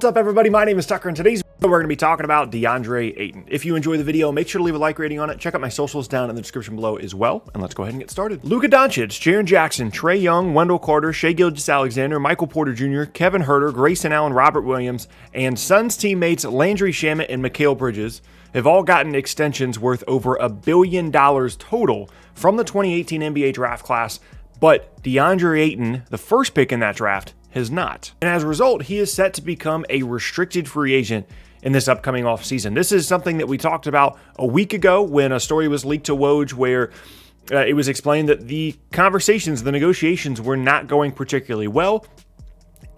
What's up, everybody? My name is Tucker, and today's video we're going to be talking about DeAndre Ayton. If you enjoy the video, make sure to leave a like rating on it. Check out my socials down in the description below as well, and let's go ahead and get started. Luka Doncic, Jaren Jackson, Trae Young, Wendell Carter, Shai Gilgeous-Alexander, Michael Porter Jr., Kevin Huerter, Grayson Allen, Robert Williams, and Suns teammates Landry Shamet and Mikal Bridges have all gotten extensions worth over $1 billion total from the 2018 NBA draft class, but DeAndre Ayton, the first pick in that draft, has not. And as a result, he is set to become a restricted free agent in this upcoming offseason. This is something that we talked about a week ago when a story was leaked to Woj where it was explained that the conversations, the negotiations were not going particularly well.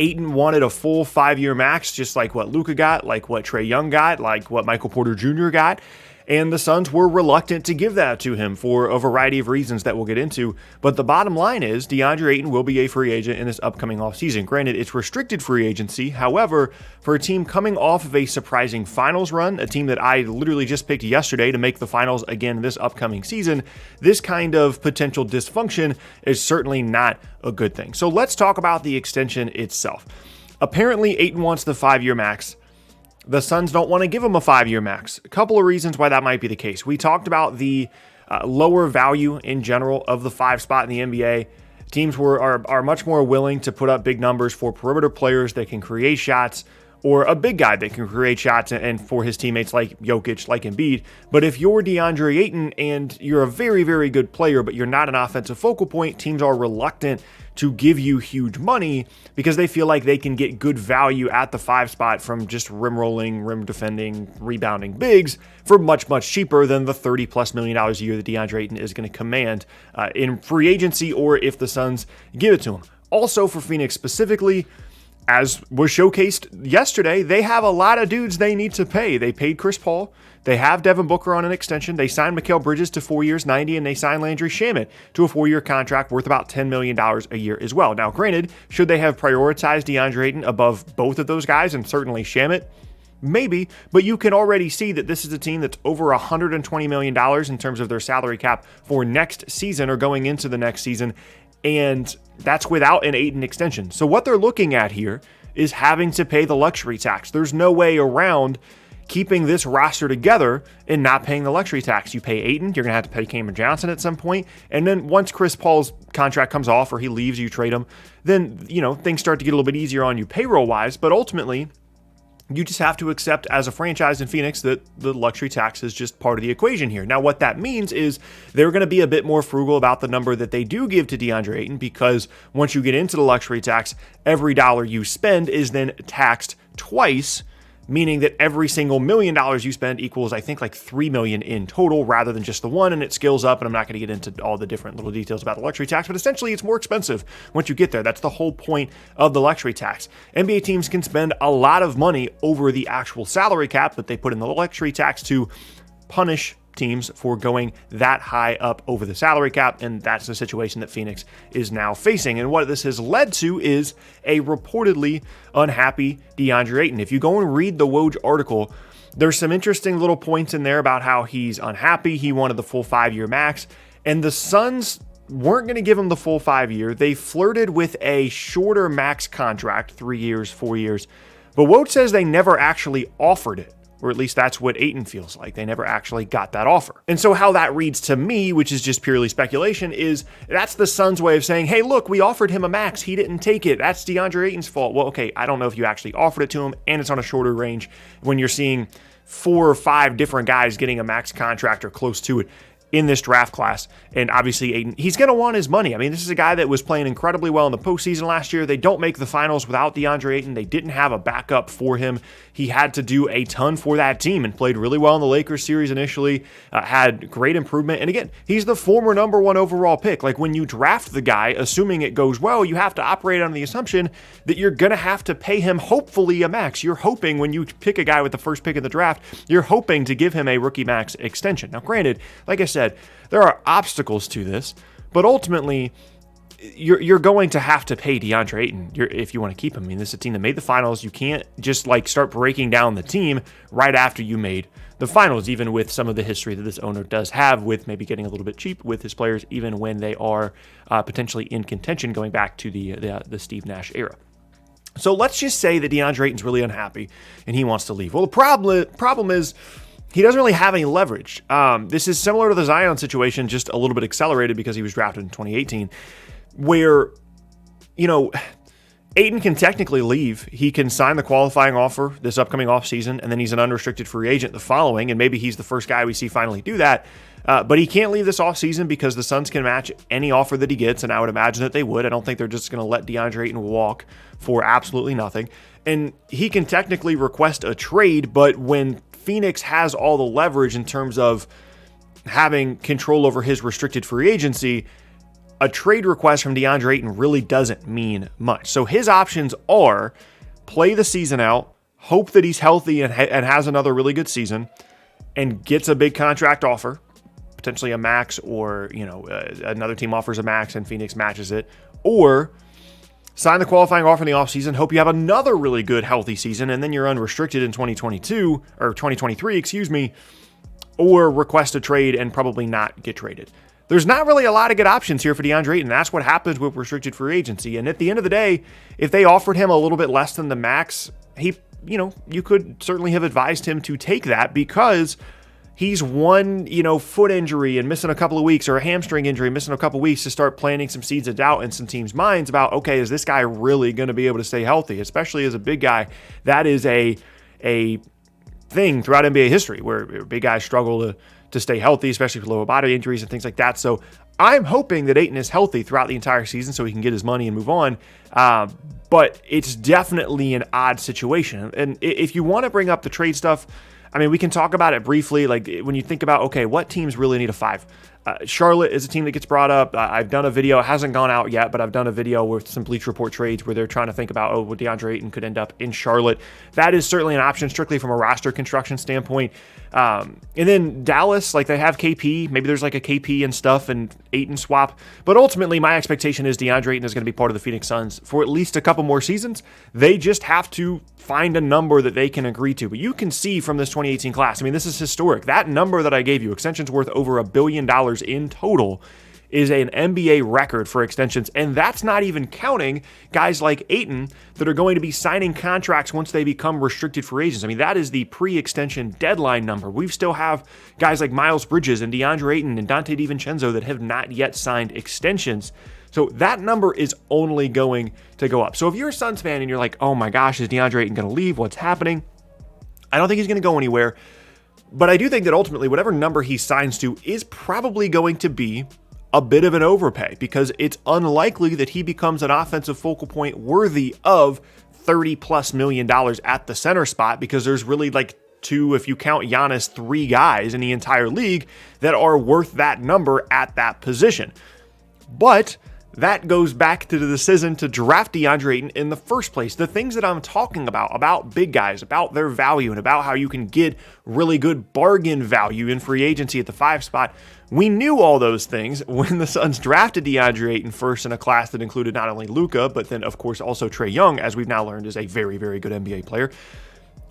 Ayton wanted a full 5-year max, just like what Luka got, like what Trae Young got, like what Michael Porter Jr. got. And the Suns were reluctant to give that to him for a variety of reasons that we'll get into. But the bottom line is DeAndre Ayton will be a free agent in this upcoming offseason. Granted, it's restricted free agency. However, for a team coming off of a surprising finals run, a team that I literally just picked yesterday to make the finals again this upcoming season, this kind of potential dysfunction is certainly not a good thing. So let's talk about the extension itself. Apparently, Ayton wants the 5-year max. The Suns don't want to give him a 5-year max. A couple of reasons why that might be the case. We talked about the lower value in general of the 5 spot in the NBA. Teams are much more willing to put up big numbers for perimeter players that can create shots, or a big guy that can create shots, and for his teammates like Jokic, like Embiid. But if you're DeAndre Ayton and you're a very, very good player, but you're not an offensive focal point, teams are reluctant to give you huge money because they feel like they can get good value at the 5 spot from just rim rolling, rim defending, rebounding bigs for much, much cheaper than the $30+ million a year that DeAndre Ayton is going to command in free agency, or if the Suns give it to him. Also for Phoenix specifically, as was showcased yesterday, they have a lot of dudes they need to pay. They paid Chris Paul. They have Devin Booker on an extension. They signed Mikal Bridges to 4 years, $90, and they signed Landry Shamet to a 4-year contract worth about $10 million a year as well. Now, granted, should they have prioritized DeAndre Ayton above both of those guys, and certainly Shamet? Maybe, but you can already see that this is a team that's over $120 million in terms of their salary cap for next season or going into the next season, and that's without an Ayton extension. So what they're looking at here is having to pay the luxury tax. There's no way around keeping this roster together and not paying the luxury tax. You pay Ayton, you're going to have to pay Cameron Johnson at some point, and then once Chris Paul's contract comes off or he leaves, you trade him, then, things start to get a little bit easier on you payroll-wise, but ultimately, you just have to accept as a franchise in Phoenix that the luxury tax is just part of the equation here. Now, what that means is they're going to be a bit more frugal about the number that they do give to DeAndre Ayton, because once you get into the luxury tax, every dollar you spend is then taxed twice, meaning that every single $1 million you spend equals, I think, like $3 million in total rather than just the one, and it scales up, and I'm not going to get into all the different little details about the luxury tax, but essentially it's more expensive once you get there. That's the whole point of the luxury tax. NBA teams can spend a lot of money over the actual salary cap, but they put in the luxury tax to punish teams for going that high up over the salary cap, and that's the situation that Phoenix is now facing. And what this has led to is a reportedly unhappy DeAndre Ayton. If you go and read the Woj article, there's some interesting little points in there about how he's unhappy. He wanted the full 5-year max, and the Suns weren't going to give him the full 5-year. They flirted with a shorter max contract, 3 years, 4 years, but Woj says they never actually offered it. Or at least that's what Ayton feels like. They never actually got that offer. And so how that reads to me, which is just purely speculation, is that's the Suns' way of saying, hey, look, we offered him a max. He didn't take it. That's DeAndre Ayton's fault. Well, okay, I don't know if you actually offered it to him, and it's on a shorter range when you're seeing 4 or 5 different guys getting a max contract or close to it in this draft class. And obviously Ayton, he's going to want his money. I mean, this is a guy that was playing incredibly well in the postseason last year. They don't make the finals without DeAndre Ayton. They didn't have a backup for him. He had to do a ton for that team and played really well in the Lakers series initially, had great improvement. And again, he's the former number 1 overall pick. Like, when you draft the guy, assuming it goes well, you have to operate on the assumption that you're going to have to pay him hopefully a max. You're hoping when you pick a guy with the first pick in the draft, you're hoping to give him a rookie max extension. Now, granted, like I said, there are obstacles to this, but ultimately, you're going to have to pay DeAndre Ayton if you want to keep him. I mean, this is a team that made the finals. You can't just start breaking down the team right after you made the finals, even with some of the history that this owner does have with maybe getting a little bit cheap with his players, even when they are potentially in contention going back to the Steve Nash era. So let's just say that DeAndre Ayton's really unhappy and he wants to leave. Well, the problem is he doesn't really have any leverage. This is similar to the Zion situation, just a little bit accelerated because he was drafted in 2018, where, Ayton can technically leave. He can sign the qualifying offer this upcoming offseason, and then he's an unrestricted free agent the following, and maybe he's the first guy we see finally do that. But he can't leave this offseason because the Suns can match any offer that he gets, and I would imagine that they would. I don't think they're just going to let DeAndre Ayton walk for absolutely nothing. And he can technically request a trade, but when Phoenix has all the leverage in terms of having control over his restricted free agency, a trade request from DeAndre Ayton really doesn't mean much. So his options are play the season out, hope that he's healthy and has another really good season, and gets a big contract offer, potentially a max, or another team offers a max and Phoenix matches it, or sign the qualifying offer in the offseason, hope you have another really good healthy season, and then you're unrestricted in 2022 or 2023, or request a trade and probably not get traded. There's not really a lot of good options here for DeAndre Ayton. That's what happens with restricted free agency. And at the end of the day, if they offered him a little bit less than the max, you could certainly have advised him to take that because he's one, foot injury and missing a couple of weeks, or a hamstring injury, missing a couple of weeks to start planting some seeds of doubt in some teams' minds about, okay, is this guy really going to be able to stay healthy? Especially as a big guy, that is a thing throughout NBA history where big guys struggle to stay healthy, especially with lower body injuries and things like that. So I'm hoping that Ayton is healthy throughout the entire season so he can get his money and move on. But it's definitely an odd situation. And if you want to bring up the trade stuff, we can talk about it briefly. Like when you think about, okay, what teams really need a 5? Charlotte is a team that gets brought up. I've done a video, it hasn't gone out yet, but I've done a video with some Bleacher Report trades where they're trying to think about, DeAndre Ayton could end up in Charlotte. That is certainly an option strictly from a roster construction standpoint. And then Dallas, they have KP. Maybe there's a KP and stuff and Ayton swap. But ultimately, my expectation is DeAndre Ayton is going to be part of the Phoenix Suns for at least a couple more seasons. They just have to find a number that they can agree to. But you can see from this 2018 class, this is historic. That number that I gave you, extensions worth over $1 billion in total, is an NBA record for extensions, and that's not even counting guys like Ayton that are going to be signing contracts once they become restricted free agents. That is the pre-extension deadline number. We still have guys like Miles Bridges and DeAndre Ayton and Dante DiVincenzo that have not yet signed extensions. So that number is only going to go up. So if you're a Suns fan and you're like, oh my gosh, is DeAndre Ayton going to leave? What's happening? I don't think he's going to go anywhere. But I do think that ultimately whatever number he signs to is probably going to be a bit of an overpay because it's unlikely that he becomes an offensive focal point worthy of $30+ million at the center spot because there's really two, if you count Giannis, 3 guys in the entire league that are worth that number at that position. But that goes back to the decision to draft DeAndre Ayton in the first place. The things that I'm talking about big guys, about their value, and about how you can get really good bargain value in free agency at the 5 spot. We knew all those things when the Suns drafted DeAndre Ayton first in a class that included not only Luka, but then, of course, also Trae Young, as we've now learned is a very, very good NBA player.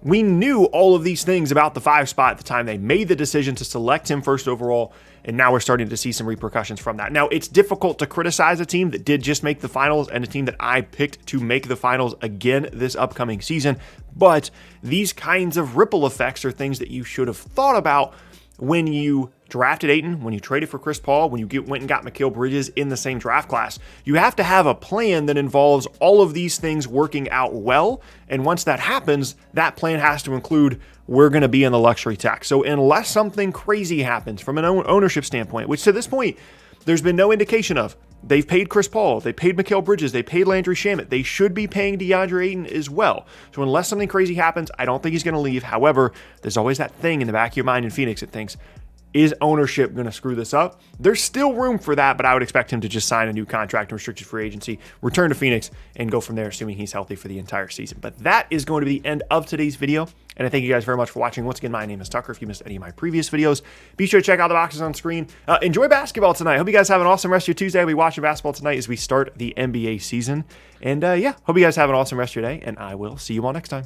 We knew all of these things about the 5 spot at the time they made the decision to select him first overall, and now we're starting to see some repercussions from that. Now, it's difficult to criticize a team that did just make the finals and a team that I picked to make the finals again this upcoming season, but these kinds of ripple effects are things that you should have thought about when you drafted Ayton, when you traded for Chris Paul, when you went and got Mikal Bridges in the same draft class. You have to have a plan that involves all of these things working out well. And once that happens, that plan has to include we're going to be in the luxury tax. So unless something crazy happens from an ownership standpoint, which to this point, there's been no indication of. They've paid Chris Paul, they paid Mikal Bridges, they paid Landry Shamet. They should be paying DeAndre Ayton as well. So unless something crazy happens, I don't think he's going to leave. However, there's always that thing in the back of your mind in Phoenix that thinks, is ownership going to screw this up? There's still room for that, but I would expect him to just sign a new contract in restricted free agency, return to Phoenix, and go from there, assuming he's healthy for the entire season. But that is going to be the end of today's video, and I thank you guys very much for watching. Once again, my name is Tucker. If you missed any of my previous videos, be sure to check out the boxes on screen. Enjoy basketball tonight. Hope you guys have an awesome rest of your Tuesday. I'll be watching basketball tonight as we start the NBA season. And hope you guys have an awesome rest of your day, and I will see you all next time.